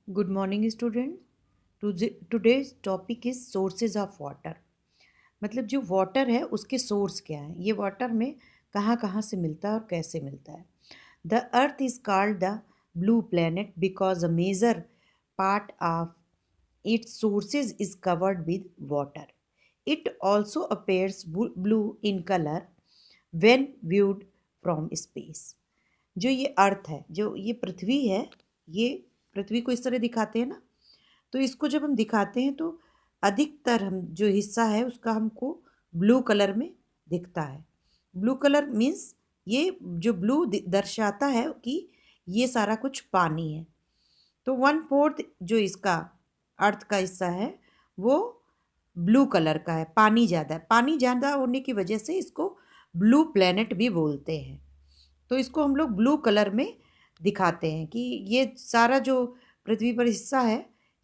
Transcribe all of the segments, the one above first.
Good morning student. Today's topic is sources of water. मतलब जो water है उसके सोर्स क्या है, ये वाटर में कहाँ कहाँ से मिलता है और कैसे मिलता है. The earth is called the blue planet because a major part of its sources is covered with water. It also appears blue in colour when viewed from space. जो ये अर्थ है, जो ये पृथ्वी है, ये पृथ्वी को इस तरह दिखाते हैं ना, तो इसको जब हम दिखाते हैं तो अधिकतर हम जो हिस्सा है उसका हमको ब्लू कलर में दिखता है. ब्लू कलर मीन्स ये जो ब्लू दर्शाता है कि ये सारा कुछ पानी है. तो 1/4 जो इसका अर्थ का हिस्सा है वो ब्लू कलर का है. पानी ज़्यादा है, पानी ज़्यादा होने की वजह से इसको ब्लू प्लेनेट भी बोलते हैं. तो इसको हम लोग ब्लू कलर में दिखाते हैं कि ये सारा जो पृथ्वी पर हिस्सा है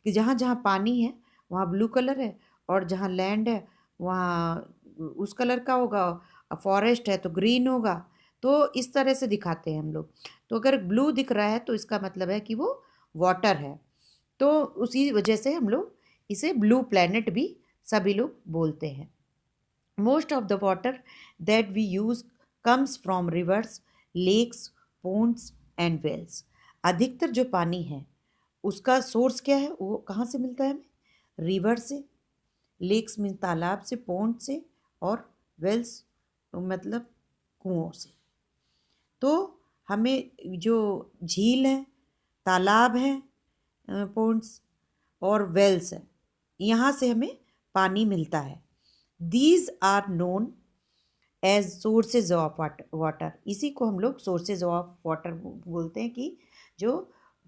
कि जहाँ जहाँ पानी है वहाँ ब्लू कलर है, और जहाँ लैंड है वहाँ उस कलर का होगा. फॉरेस्ट है तो ग्रीन होगा. तो इस तरह से दिखाते हैं हम लोग. तो अगर ब्लू दिख रहा है तो इसका मतलब है कि वो वाटर है. तो उसी वजह से हम लोग इसे ब्लू प्लैनेट भी सभी लोग बोलते हैं. Most of the water that we use comes from rivers, lakes, ponds and wells. अधिकतर जो पानी है उसका सोर्स क्या है, वो कहाँ से मिलता है हमें? रिवर से, लेक्स में तालाब से, पोंड से, और वेल्स मतलब कुओं से. तो हमें जो झील है, तालाब है, पोंड्स और वेल्स है, यहाँ से हमें पानी मिलता है. These are known as sources of water. इसी को हम लोग सोर्सेज ऑफ वाटर बोलते हैं कि जो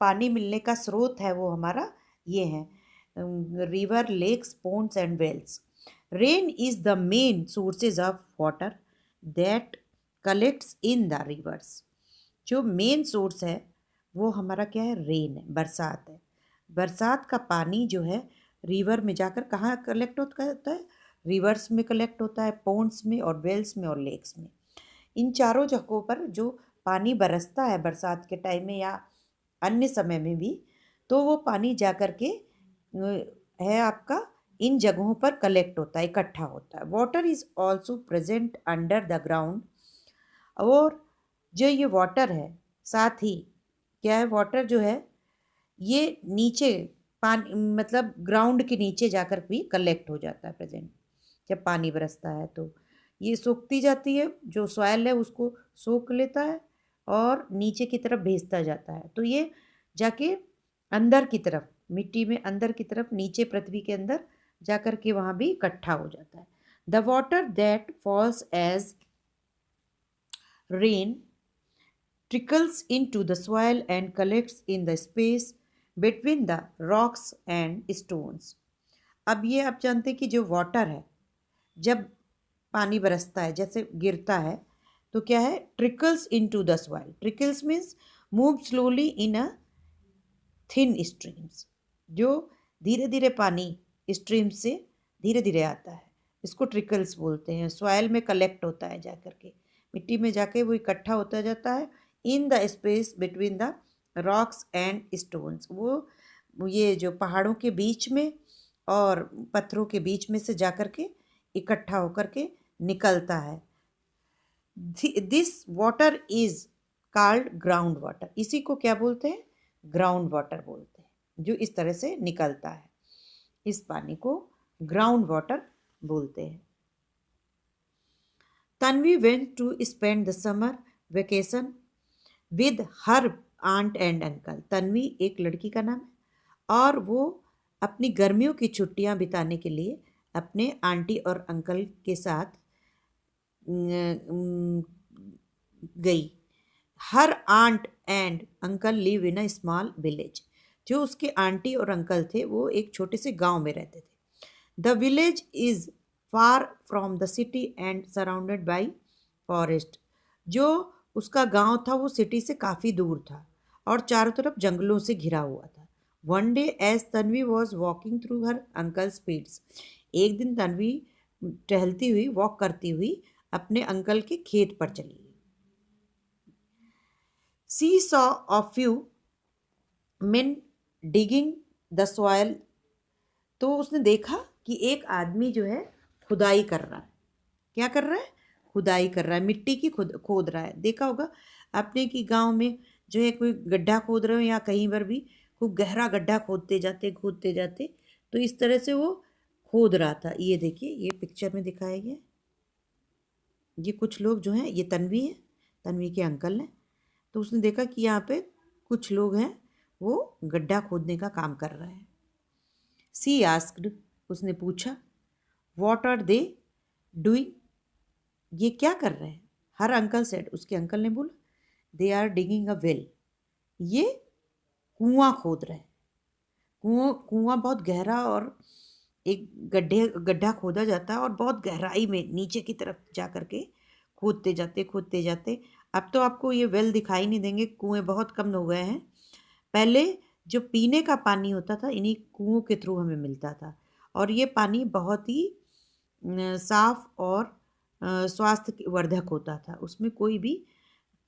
पानी मिलने का स्रोत है वो हमारा ये है river, lakes, ponds and wells. Rain is the main sources of water that collects in the rivers. जो मेन सोर्स है वो हमारा क्या है? रेन है, बरसात है. बरसात का पानी जो है रिवर में जाकर कहाँ कलेक्ट होता है? रिवर्स में कलेक्ट होता है, पोन्ड्स में और वेल्स में और लेक्स में. इन चारों जगहों पर जो पानी बरसता है बरसात के टाइम में या अन्य समय में भी, तो वो पानी जा कर के है आपका इन जगहों पर कलेक्ट होता है, इकट्ठा होता है. Water is also present under the ground. और जो ये वाटर है, साथ ही क्या है, वाटर जो है ये नीचे पानी मतलब ग्राउंड के नीचे जाकर भी कलेक्ट हो जाता है प्रेजेंट. जब पानी बरसता है तो ये सोखती जाती है, जो सॉयल है उसको सोख लेता है और नीचे की तरफ भेजता जाता है. तो ये जाके अंदर की तरफ, मिट्टी में अंदर की तरफ, नीचे पृथ्वी के अंदर जाकर के वहाँ भी इकट्ठा हो जाता है. The water that falls as rain trickles into the soil and collects in the space between the rocks and stones. अब ये आप जानते हैं कि जो वाटर है जब पानी बरसता है, जैसे गिरता है, तो क्या है? Trickles into the soil. Trickles means move slowly in a thin streams. जो धीरे धीरे पानी स्ट्रीम से धीरे धीरे आता है, इसको ट्रिकल्स बोलते हैं. सॉइल में कलेक्ट होता है जाकर के, मिट्टी में जाके वो इकट्ठा होता जाता है in the space between the rocks and stones. वो ये जो पहाड़ों के बीच में और पत्थरों के बीच में से जाकर के इकट्ठा होकर के निकलता है. This water is called ground water. इसी को क्या बोलते हैं? ग्राउंड वाटर बोलते हैं. जो इस तरह से निकलता है, इस पानी को ग्राउंड वाटर बोलते हैं. Tanvi went to spend the summer vacation with her aunt and uncle. Tanvi एक लड़की का नाम है और वो अपनी गर्मियों की छुट्टियां बिताने के लिए अपने आंटी और अंकल के साथ गई. Her aunt and uncle live in a small village. जो उसके आंटी और अंकल थे वो एक छोटे से गांव में रहते थे. The village is far from the city and surrounded by forest. जो उसका गांव था वो सिटी से काफ़ी दूर था और चारों तरफ जंगलों से घिरा हुआ था. One day as Tanvi was walking through her uncle speeds. एक दिन तन्वी टहलती हुई, वॉक करती हुई अपने अंकल के खेत पर चली गई. She saw a few men digging the soil. तो उसने देखा कि एक आदमी जो है खुदाई कर रहा है। क्या कर रहा है? खुदाई कर रहा है, मिट्टी की खोद रहा है। देखा होगा आपने कि गांव में जो है कोई गड्ढा खोद रहे हो या कहीं पर भी खूब गहरा गड्ढा खोदते जाते, तो इस तरह से वो खोद रहा था। ये देखिए, ये पिक्चर में दिखाया गया। ये कुछ लोग जो हैं, ये तन्वी है, तन्वी के अंकल हैं। तो उसने देखा कि यहाँ पे कुछ लोग हैं, वो गड्ढा खोदने का काम कर रहे हैं। सी आस्क्ड, उसने पूछा, व्हाट आर दे डूइंग, ये क्या कर रहे हैं? हर अंकल सेड, उसके अंकल ने बोला, they are digging a well, ये कुआं खोद रहे हैं। कुआं बहुत गहरा, और एक गड्ढा खोदा जाता है और बहुत गहराई में नीचे की तरफ जा करके खोदते जाते। अब तो आपको ये वेल दिखाई नहीं देंगे, कुएं बहुत कम हो गए हैं। पहले जो पीने का पानी होता था इन्हीं कुओं के थ्रू हमें मिलता था, और ये पानी बहुत ही साफ और स्वास्थ्य वर्धक होता था। उसमें कोई भी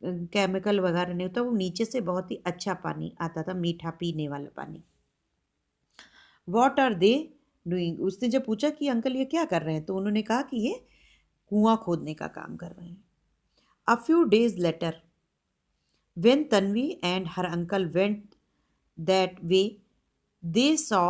केमिकल वगैरह नहीं होता। वो नीचे से बहुत ही अच्छा पानी आता था, मीठा पीने वाला पानी। वॉट आर दे डूइंग, उसने जब पूछा कि अंकल ये क्या कर रहे हैं, तो उन्होंने कहा कि ये कुआं खोदने का काम कर रहे हैं। A few days later, when Tanvi and her uncle went that way, they saw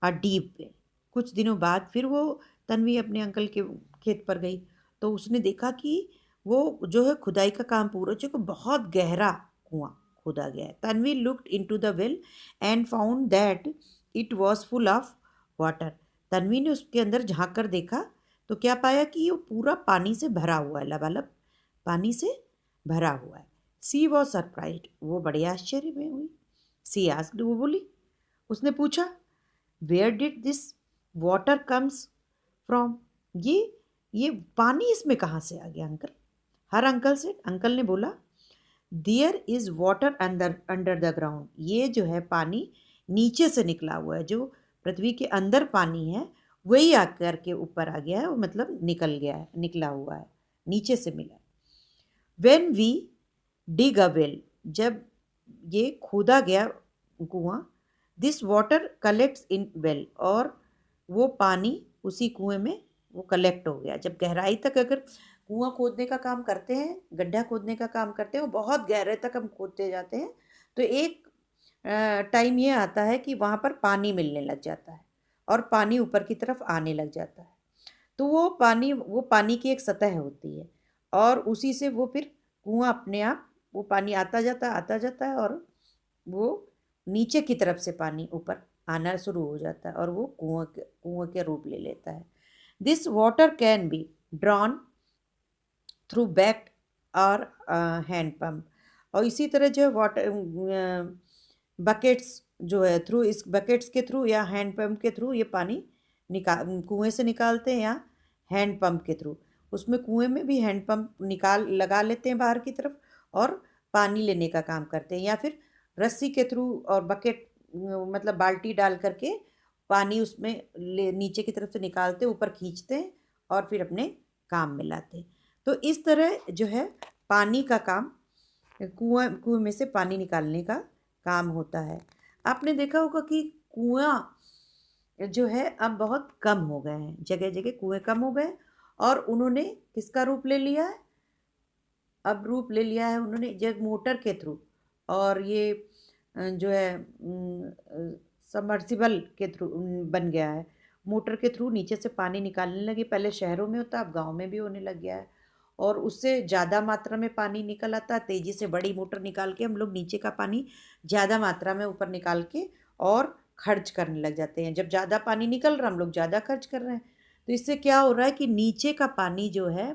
a deep well. कुछ दिनों बाद फिर वो तन्वी अपने अंकल के खेत पर गई, तो उसने देखा कि वो जो है खुदाई का काम पूरा जो बहुत गहरा कुआं खोदा गया है। Tanvi looked into the well and found that it was full of water. Tanvi ने उसके अंदर झांक कर देखा, तो क्या पाया कि ये पूरा पानी से भरा हुआ है, लबालब पानी से भरा हुआ है। सी वॉज सरप्राइज्ड, वो बड़े आश्चर्य में हुई। सी आस्क्ड, वो बोली, उसने पूछा, where did this water comes from, ये पानी इसमें कहाँ से आ गया अंकल? हर अंकल से, अंकल ने बोला, there is water under under the ground, ये जो है पानी नीचे से निकला हुआ है। जो पृथ्वी के अंदर पानी है वही आकर के ऊपर आ गया है, वो मतलब निकल गया है, निकला हुआ है, नीचे से मिला। When we dig a well, जब ये खोदा गया कुआं, this water collects in well, और वो पानी उसी कुएं में वो कलेक्ट हो गया। जब गहराई तक अगर कुआं खोदने का काम करते हैं, गड्ढा खोदने का काम करते हैं, वो बहुत गहरे तक हम खोदते जाते हैं, तो एक टाइम ये आता है कि वहाँ पर पानी मिलने लग जाता है और पानी ऊपर की तरफ आने लग जाता है। तो वो पानी की एक सतह होती है, और उसी से वो फिर कुआं अपने आप वो पानी आता जाता है, और वो नीचे की तरफ से पानी ऊपर आना शुरू हो जाता है, और वो कुआं के रूप ले लेता है। This water can be drawn through back और हैंड पंप, और इसी तरह जो है वाटर बकेट्स जो है, थ्रू इस बकेट्स के थ्रू या हैंड पंप के थ्रू ये पानी कुएं से निकालते हैं, या हैंड पंप के थ्रू। उसमें कुएं में भी हैंड पंप निकाल लगा लेते हैं बाहर की तरफ, और पानी लेने का काम करते हैं, या फिर रस्सी के थ्रू और बकेट मतलब बाल्टी डाल करके पानी उसमें नीचे की तरफ से निकालते, ऊपर खींचते हैं और फिर अपने काम में लाते हैं। तो इस तरह जो है पानी का काम, कुएं में से पानी निकालने का काम होता है। आपने देखा होगा कि कुआं जो है अब बहुत कम हो गए हैं, जगह जगह कुएं कम हो गए, और उन्होंने किसका रूप ले लिया है? अब रूप ले लिया है उन्होंने जब मोटर के थ्रू, और ये जो है सबमर्सिबल के थ्रू बन गया है। मोटर के थ्रू नीचे से पानी निकालने लगे। पहले शहरों में होता, अब गांव में भी होने लग गया है, और उससे ज़्यादा मात्रा में पानी निकल आता है। तेज़ी से बड़ी मोटर निकाल के हम लोग नीचे का पानी ज़्यादा मात्रा में ऊपर निकाल के और खर्च करने लग जाते हैं। जब ज़्यादा पानी निकल रहा, हम लोग ज़्यादा खर्च कर रहे हैं, तो इससे क्या हो रहा है कि नीचे का पानी जो है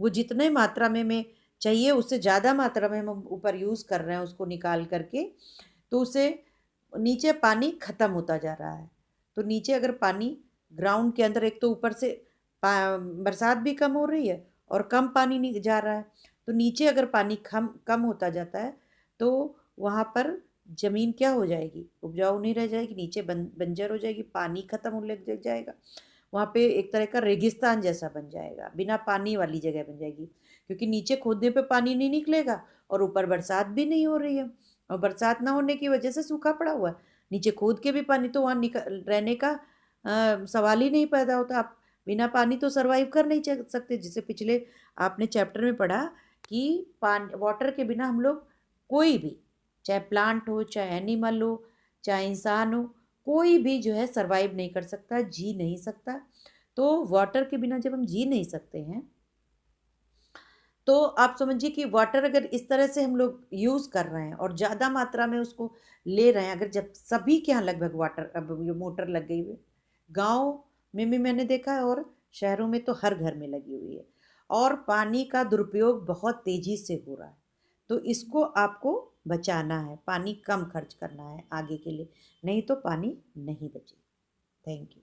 वो जितने मात्रा में चाहिए उससे ज़्यादा मात्रा में हम ऊपर यूज़ कर रहे हैं उसको निकाल करके, तो उसे नीचे पानी ख़त्म होता जा रहा है। तो नीचे अगर पानी ग्राउंड के अंदर, एक तो ऊपर से बरसात भी कम हो रही है और कम पानी नहीं जा रहा है, तो नीचे अगर पानी कम कम होता जाता है तो वहाँ पर ज़मीन क्या हो जाएगी? उपजाऊ नहीं रह जाएगी, नीचे बंजर हो जाएगी, पानी ख़त्म होने लग जाएगा। वहाँ पे एक तरह का रेगिस्तान जैसा बन जाएगा, बिना पानी वाली जगह बन जाएगी, क्योंकि नीचे खोदने पे पानी नहीं निकलेगा और ऊपर बरसात भी नहीं हो रही है, और बरसात ना होने की वजह से सूखा पड़ा हुआ है। नीचे खोद के भी पानी तो वहाँ निकल रहने का सवाल ही नहीं पैदा होता। आप बिना पानी तो सरवाइव कर नहीं सकते। जैसे पिछले आपने चैप्टर में पढ़ा कि पानी वाटर के बिना हम लोग कोई भी, चाहे प्लांट हो, चाहे एनिमल हो, चाहे इंसान हो, कोई भी जो है सरवाइव नहीं कर सकता, जी नहीं सकता। तो वाटर के बिना जब हम जी नहीं सकते हैं, तो आप समझिए कि वाटर अगर इस तरह से हम लोग यूज़ कर रहे हैं और ज़्यादा मात्रा में उसको ले रहे हैं, अगर जब सभी के यहाँ लगभग वाटर अब ये मोटर लग गई हुई, गांव में भी मैंने देखा है और शहरों में तो हर घर में लगी हुई है, और पानी का दुरुपयोग बहुत तेजी से हो रहा है। तो इसको आपको बचाना है, पानी कम खर्च करना है आगे के लिए, नहीं तो पानी नहीं बचेगा। Thank you.